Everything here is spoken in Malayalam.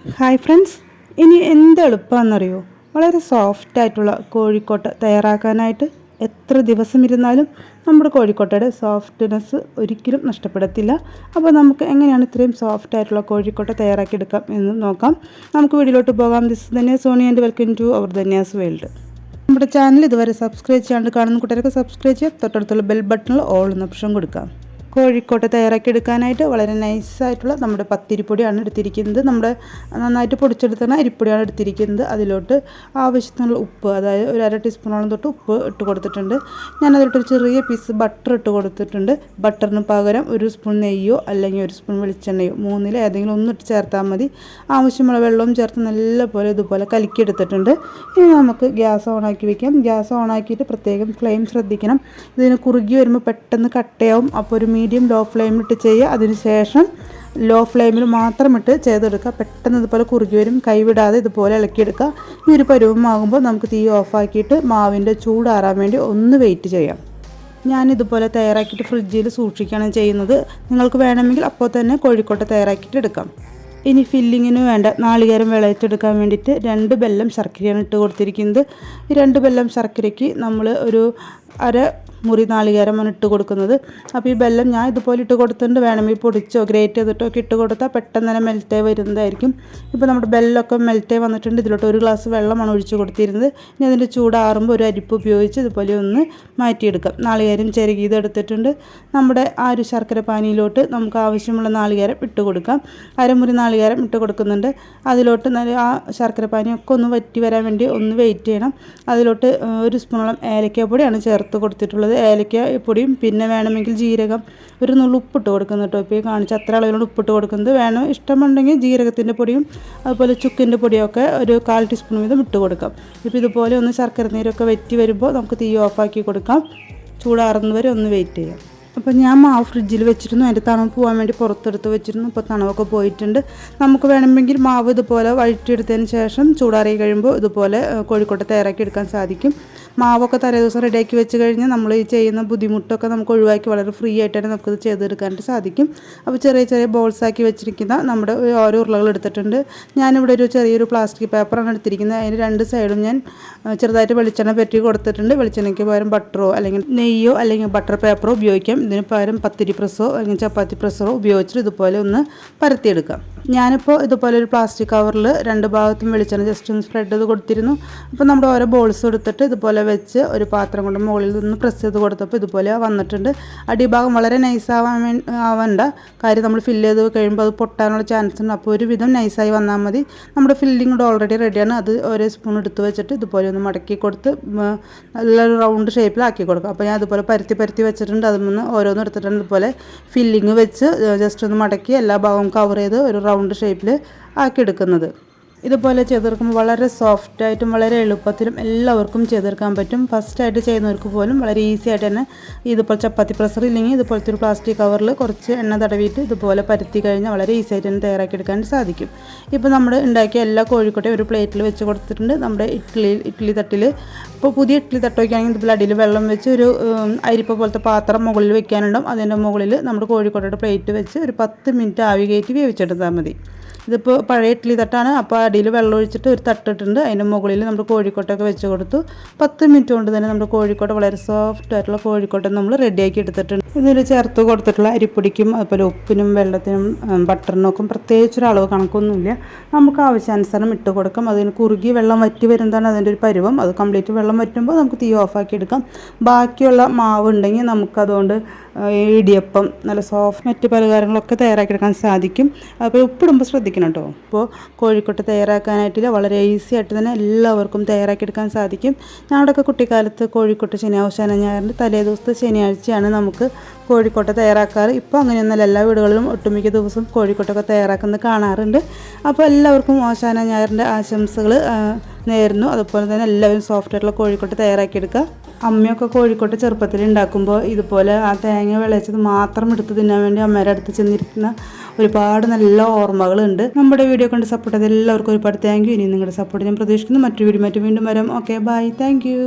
ഹായ് ഫ്രണ്ട്സ്, ഇനി എന്ത് എളുപ്പമാണെന്നറിയോ? വളരെ സോഫ്റ്റായിട്ടുള്ള കോഴിക്കോട്ട തയ്യാറാക്കാനായിട്ട് എത്ര ദിവസം ഇരുന്നാലും നമ്മുടെ കോഴിക്കോട്ടയുടെ സോഫ്റ്റ്നെസ് ഒരിക്കലും നഷ്ടപ്പെടത്തില്ല. അപ്പോൾ നമുക്ക് എങ്ങനെയാണ് ഇത്രയും സോഫ്റ്റായിട്ടുള്ള കോഴിക്കോട്ട തയ്യാറാക്കിയെടുക്കാം എന്ന് നോക്കാം. നമുക്ക് വീഡിയോയിലോട്ട് പോകാം. This Dhanya Soni and welcome to our Dhanya's world. നമ്മുടെ ചാനൽ ഇതുവരെ സബ്സ്ക്രൈബ് ചെയ്യാണ്ട് കാണുന്ന കൂട്ടുകാർക്ക് സബ്സ്ക്രൈബ് ചെയ്യാം. തൊട്ടടുത്തുള്ള ബെൽ ബട്ടണിൽ ഓൾ എന്ന ഓപ്ഷൻ കൊടുക്കാം. കോഴിക്കോട്ട തയ്യാറാക്കിയെടുക്കാനായിട്ട് വളരെ നൈസായിട്ടുള്ള നമ്മുടെ പത്തിരിപ്പൊടിയാണ് എടുത്തിരിക്കുന്നത്. നമ്മുടെ നന്നായിട്ട് പൊടിച്ചെടുത്തുന്ന അരിപ്പൊടിയാണ് എടുത്തിരിക്കുന്നത്. അതിലോട്ട് ആവശ്യത്തിനുള്ള ഉപ്പ്, അതായത് ഒരു 1/2 ടീസ്പൂണോളം തൊട്ട് ഉപ്പ് ഇട്ട് കൊടുത്തിട്ടുണ്ട്. ഞാനതിലോട്ടൊരു ചെറിയ പീസ് ബട്ടർ ഇട്ട് കൊടുത്തിട്ടുണ്ട്. ബട്ടറിന് പകരം 1 സ്പൂൺ നെയ്യോ അല്ലെങ്കിൽ 1 സ്പൂൺ വെളിച്ചെണ്ണയോ, മൂന്നിൽ ഏതെങ്കിലും ഒന്നിട്ട് ചേർത്താൽ മതി. ആവശ്യമുള്ള വെള്ളവും ചേർത്ത് നല്ലപോലെ ഇതുപോലെ കലക്കിയെടുത്തിട്ടുണ്ട്. ഇനി നമുക്ക് ഗ്യാസ് ഓണാക്കി വയ്ക്കാം. ഗ്യാസ് ഓണാക്കിയിട്ട് പ്രത്യേകം ഫ്ലെയിം ശ്രദ്ധിക്കണം. ഇതിന് കുറുകി വരുമ്പോൾ പെട്ടെന്ന് കട്ടയാവും. അപ്പോൾ ഒരു മീഡിയം ലോ ഫ്ലെയിമിലിട്ട് ചെയ്യുക. അതിനുശേഷം ലോ ഫ്ലെയിമിൽ മാത്രം ഇട്ട് ചെയ്തെടുക്കുക. പെട്ടെന്ന് ഇതുപോലെ കുറുകി വരും. കൈവിടാതെ ഇതുപോലെ ഇളക്കിയെടുക്കുക. ഈ ഒരു പരുവമാകുമ്പോൾ നമുക്ക് തീ ഓഫാക്കിയിട്ട് മാവിൻ്റെ ചൂടാറാൻ വേണ്ടി ഒന്ന് വെയിറ്റ് ചെയ്യാം. ഞാനിതുപോലെ തയ്യാറാക്കിയിട്ട് ഫ്രിഡ്ജിൽ സൂക്ഷിക്കുകയാണ് ചെയ്യുന്നത്. നിങ്ങൾക്ക് വേണമെങ്കിൽ അപ്പോൾ തന്നെ കോഴിക്കോട്ട തയ്യാറാക്കിയിട്ട് എടുക്കാം. ഇനി ഫില്ലിങ്ങിന് വേണ്ട നാളികേരം വിളയിച്ചെടുക്കാൻ വേണ്ടിയിട്ട് 2 ബെല്ലം ശർക്കരയാണ് ഇട്ട് കൊടുത്തിരിക്കുന്നത്. ഈ 2 ബെല്ലം ശർക്കരയ്ക്ക് നമ്മൾ ഒരു 1/2 മുറി നാളികേരമാണ് ഇട്ട് കൊടുക്കുന്നത്. അപ്പോൾ ഈ ബെല്ലം ഞാൻ ഇതുപോലെ ഇട്ട് കൊടുത്തിട്ടുണ്ട്. വേണമെങ്കിൽ പൊടിച്ചോ ഗ്രേറ്റ് ചെയ്തിട്ടോ ഒക്കെ ഇട്ട് കൊടുത്താൽ പെട്ടെന്ന് തന്നെ മെൽറ്റായി വരുന്നതായിരിക്കും. ഇപ്പോൾ നമ്മുടെ ബെല്ലൊക്കെ മെൽറ്റായി വന്നിട്ടുണ്ട്. ഇതിലോട്ട് 1 ഗ്ലാസ് വെള്ളമാണ് ഒഴിച്ച് കൊടുത്തിരുന്നത്. ഇനി അതിൻ്റെ ചൂടാറുമ്പോൾ ഒരു അരിപ്പ് ഉപയോഗിച്ച് ഇതുപോലെ ഒന്ന് മാറ്റിയെടുക്കാം. നാളികേരം ചിരകിയത് എടുത്തിട്ടുണ്ട്. നമ്മുടെ ആ ഒരു ശർക്കര പാനിയിലോട്ട് നമുക്ക് ആവശ്യമുള്ള നാളികേരം ഇട്ട് കൊടുക്കാം. 1/2 മുറി നാളികേരം ഇട്ട് കൊടുക്കുന്നുണ്ട്. അതിലോട്ട് ആ ശർക്കര പാനിയൊക്കെ ഒന്ന് വറ്റി വരാൻ വേണ്ടി ഒന്ന് വെയിറ്റ് ചെയ്യണം. അതിലോട്ട് 1 സ്പൂണോളം ഏലക്കാപ്പൊടിയാണ് ചേർത്ത് കൊടുത്തിട്ടുള്ളത്. ഏലക്ക പൊടിയും പിന്നെ വേണമെങ്കിൽ ജീരകം, ഒരു നുള്ളു ഉപ്പിട്ട് കൊടുക്കുന്നു കേട്ടോ. ഇപ്പോൾ കാണിച്ച അത്ര അളവിലാണ് ഉപ്പിട്ട് കൊടുക്കുന്നത്. വേണം ഇഷ്ടമുണ്ടെങ്കിൽ ജീരകത്തിൻ്റെ പൊടിയും അതുപോലെ ചുക്കിൻ്റെ പൊടിയൊക്കെ ഒരു 1/4 ടീസ്പൂൺ വീതം ഇട്ട് കൊടുക്കാം. ഇപ്പോൾ ഇതുപോലെ ഒന്ന് ശർക്കര നീരൊക്കെ വറ്റി വരുമ്പോൾ നമുക്ക് തീ ഓഫാക്കി കൊടുക്കാം. ചൂടാറുന്നവരെ ഒന്ന് വെയിറ്റ് ചെയ്യാം. അപ്പോൾ ഞാൻ മാവ് ഫ്രിഡ്ജിൽ വെച്ചിരുന്നു. അതിൻ്റെ തണുപ്പ് പോകാൻ വേണ്ടി പുറത്തെടുത്ത് വെച്ചിരുന്നു. ഇപ്പോൾ തണുപ്പൊക്കെ പോയിട്ടുണ്ട്. നമുക്ക് വേണമെങ്കിൽ മാവ് ഇതുപോലെ വഴറ്റിയെടുത്തതിന് ശേഷം ചൂടാറി കഴിയുമ്പോൾ ഇതുപോലെ കോഴിക്കോട്ട തയ്യാറാക്കി എടുക്കാൻ സാധിക്കും. മാവൊക്കെ തലേ ദിവസം റെഡിയാക്കി വെച്ച് കഴിഞ്ഞാൽ നമ്മൾ ഈ ചെയ്യുന്ന ബുദ്ധിമുട്ടൊക്കെ നമുക്ക് ഒഴിവാക്കി വളരെ ഫ്രീ ആയിട്ട് തന്നെ നമുക്കിത് ചെയ്തെടുക്കാനായിട്ട് സാധിക്കും. അപ്പോൾ ചെറിയ ചെറിയ ബോൾസാക്കി വെച്ചിരിക്കുന്ന നമ്മുടെ ഓരോ ഉരുളകൾ എടുത്തിട്ടുണ്ട്. ഞാനിവിടെ ഒരു ചെറിയൊരു പ്ലാസ്റ്റിക് പേപ്പറാണ് എടുത്തിരിക്കുന്നത്. അതിന് 2 സൈഡും ഞാൻ ചെറുതായിട്ട് വെളിച്ചെണ്ണ പറ്റി കൊടുത്തിട്ടുണ്ട്. വെളിച്ചെണ്ണയ്ക്ക് പകരം ബട്ടറോ അല്ലെങ്കിൽ നെയ്യോ അല്ലെങ്കിൽ ബട്ടർ പേപ്പറോ ഉപയോഗിക്കാം. ഇതിന് പകരം പത്തിരി പ്രസ്സോ അല്ലെങ്കിൽ ചപ്പാത്തി പ്രസ്സറോ ഉപയോഗിച്ചിട്ട് ഇതുപോലെ ഒന്ന് പരത്തിയെടുക്കാം. ഞാനിപ്പോൾ ഇതുപോലെ ഒരു പ്ലാസ്റ്റിക് കവറിൽ 2 ഭാഗത്തും വെളിച്ചെണ്ണ ജസ്റ്റ് ഒന്ന് സ്പ്രെഡ് ചെയ്ത് കൊടുത്തിരുന്നു. അപ്പോൾ നമ്മുടെ ഓരോ ബോൾസ് എടുത്തിട്ട് ഇതുപോലെ വെച്ച് ഒരു പാത്രം കൊണ്ട് മുകളിൽ നിന്ന് പ്രസ് ചെയ്ത് കൊടുത്തപ്പോൾ ഇതുപോലെ വന്നിട്ടുണ്ട്. അടിഭാഗം വളരെ ആവണ്ട കാര്യം നമ്മൾ ഫില്ല് ചെയ്ത് കഴിയുമ്പോൾ അത് പൊട്ടാനുള്ള ചാൻസ് ഉണ്ട്. അപ്പോൾ ഒരുവിധം നൈസായി വന്നാൽ മതി. നമ്മുടെ ഫില്ലിംഗ് കൂടെ ഓൾറെഡി റെഡിയാണ്. അത് ഓരോ സ്പൂൺ എടുത്ത് വെച്ചിട്ട് ഇതുപോലെ ഒന്ന് മടക്കി കൊടുത്ത് നല്ലൊരു റൗണ്ട് ഷേപ്പിലാക്കി കൊടുക്കുക. അപ്പോൾ ഞാൻ അതുപോലെ പരത്തി വെച്ചിട്ടുണ്ട്. അതിൽ നിന്ന് ഓരോന്നും എടുത്തിട്ടുണ്ട്. ഇതുപോലെ ഫില്ലിങ് വെച്ച് ജസ്റ്റ് ഒന്ന് മടക്കി എല്ലാ ഭാഗവും കവർ ചെയ്ത് ഒരു റൗണ്ട് ഷേപ്പിൽ ആക്കിയെടുക്കുന്നത്. ഇതുപോലെ ചെയ്തെടുക്കുമ്പോൾ വളരെ സോഫ്റ്റായിട്ടും വളരെ എളുപ്പത്തിലും എല്ലാവർക്കും ചെയ്തെടുക്കാൻ പറ്റും. ഫസ്റ്റായിട്ട് ചെയ്യുന്നവർക്ക് പോലും വളരെ ഈസി ആയിട്ട് തന്നെ ഇതുപോലെ ചപ്പാത്തി പ്രസ്സർ ഇല്ലെങ്കിൽ ഇതുപോലത്തെ ഒരു പ്ലാസ്റ്റിക് കവറിൽ കുറച്ച് എണ്ണ തടവിയിട്ട് ഇതുപോലെ പരത്തി കഴിഞ്ഞാൽ വളരെ ഈസി ആയിട്ട് തന്നെ തയ്യാറാക്കിയെടുക്കാൻ സാധിക്കും. ഇപ്പോൾ നമ്മൾ ഉണ്ടാക്കിയ എല്ലാ കോഴിക്കോട്ടയും ഒരു പ്ലേറ്റിൽ വെച്ച് കൊടുത്തിട്ടുണ്ട്. നമ്മുടെ ഇഡ്ഡലി തട്ടിൽ ഇപ്പോൾ പുതിയ ഇഡ്ഡലി തട്ടൊക്കെയാണെങ്കിൽ ഇതുപോലെ അടിയിൽ വെള്ളം വെച്ച് ഒരു അരിപ്പ പോലത്തെ പാത്രം മുകളിൽ വെക്കാനുണ്ടാവും. അതിൻ്റെ മുകളിൽ നമ്മുടെ കോഴിക്കോട്ടയുടെ പ്ലേറ്റ് വെച്ച് ഒരു 10 മിനിറ്റ് ആവി കയറ്റി വേവിച്ചെടുത്താൽ മതി. ഇതിപ്പോൾ പഴയ ഇഡ്ഡലി തട്ടാണ്. അപ്പോൾ അടിയിൽ വെള്ളം ഒഴിച്ചിട്ട് ഒരു തട്ടിട്ടുണ്ട്. അതിൻ്റെ മുകളിൽ നമ്മുടെ കോഴിക്കോട്ടൊക്കെ വെച്ച് കൊടുത്തു. 10 മിനിറ്റ് കൊണ്ട് തന്നെ നമ്മുടെ കോഴിക്കോട്ട വളരെ സോഫ്റ്റ് ആയിട്ടുള്ള കോഴിക്കോട്ട നമ്മൾ റെഡിയാക്കി എടുത്തിട്ടുണ്ട്. ഇതിൽ ചേർത്ത് കൊടുത്തിട്ടുള്ള അരിപ്പൊടിക്കും അതുപോലെ ഉപ്പിനും വെള്ളത്തിനും ബട്ടറിനൊക്കെ പ്രത്യേകിച്ചൊരു അളവ് കണക്കൊന്നുമില്ല. നമുക്ക് ആവശ്യാനുസരണം ഇട്ട് കൊടുക്കാം. അതിന് കുറുകി വെള്ളം വറ്റി വരുന്നതാണ് അതിൻ്റെ ഒരു പരുവം. അത് കംപ്ലീറ്റ് വെള്ളം വറ്റുമ്പോൾ നമുക്ക് തീ ഓഫാക്കി എടുക്കാം. ബാക്കിയുള്ള മാവ് ഉണ്ടെങ്കിൽ നമുക്കതുകൊണ്ട് ഇടിയപ്പം, നല്ല സോഫ്റ്റ് മറ്റ് പലഹാരങ്ങളൊക്കെ തയ്യാറാക്കിയെടുക്കാൻ സാധിക്കും. അപ്പോൾ ഉപ്പിടുമ്പോൾ ശ്രദ്ധിക്കണം കേട്ടോ. ഇപ്പോൾ കോഴിക്കോട്ട തയ്യാറാക്കാനായിട്ടില്ല, വളരെ ഈസി ആയിട്ട് തന്നെ എല്ലാവർക്കും തയ്യാറാക്കിയെടുക്കാൻ സാധിക്കും. ഞങ്ങളുടെയൊക്കെ കുട്ടിക്കാലത്ത് കോഴിക്കോട്ട അവസാന ഞായറിൻ്റെ തലേ ദിവസത്തെ ശനിയാഴ്ചയാണ് നമുക്ക് കോഴിക്കോട്ട തയ്യാറാക്കാറ്. ഇപ്പോൾ അങ്ങനെയൊന്നുമല്ല, എല്ലാ വീടുകളിലും ഒട്ടുമിക്ക ദിവസവും കോഴിക്കോട്ടൊക്കെ തയ്യാറാക്കുന്നത് കാണാറുണ്ട്. അപ്പോൾ എല്ലാവർക്കും അവസാന ഞായറിൻ്റെ ആശംസകൾ നേരുന്നു. അതുപോലെ തന്നെ എല്ലാവരും സോഫ്റ്റ് ആയിട്ടുള്ള കോഴിക്കോട്ട തയ്യാറാക്കിയെടുക്കുക. അമ്മയൊക്കെ കോഴിക്കോട്ട ചെറുപ്പത്തിൽ ഉണ്ടാക്കുമ്പോൾ ഇതുപോലെ ആ തേങ്ങ വിളയിച്ചത് മാത്രം എടുത്ത് തിന്നാൻ വേണ്ടി അമ്മയുടെ അടുത്ത് ചെന്നിരിക്കുന്ന ഒരുപാട് നല്ല ഓർമ്മകളുണ്ട്. നമ്മുടെ വീഡിയോ കണ്ട് സപ്പോർട്ട് ചെയ്ത് എല്ലാവർക്കും ഒരുപാട് താങ്ക് യു. ഇനി നിങ്ങളുടെ സപ്പോർട്ട് ഞാൻ പ്രതീക്ഷിക്കുന്നു. മറ്റൊരു വീഡിയോ വീണ്ടും വരാം. Okay, bye, thank U.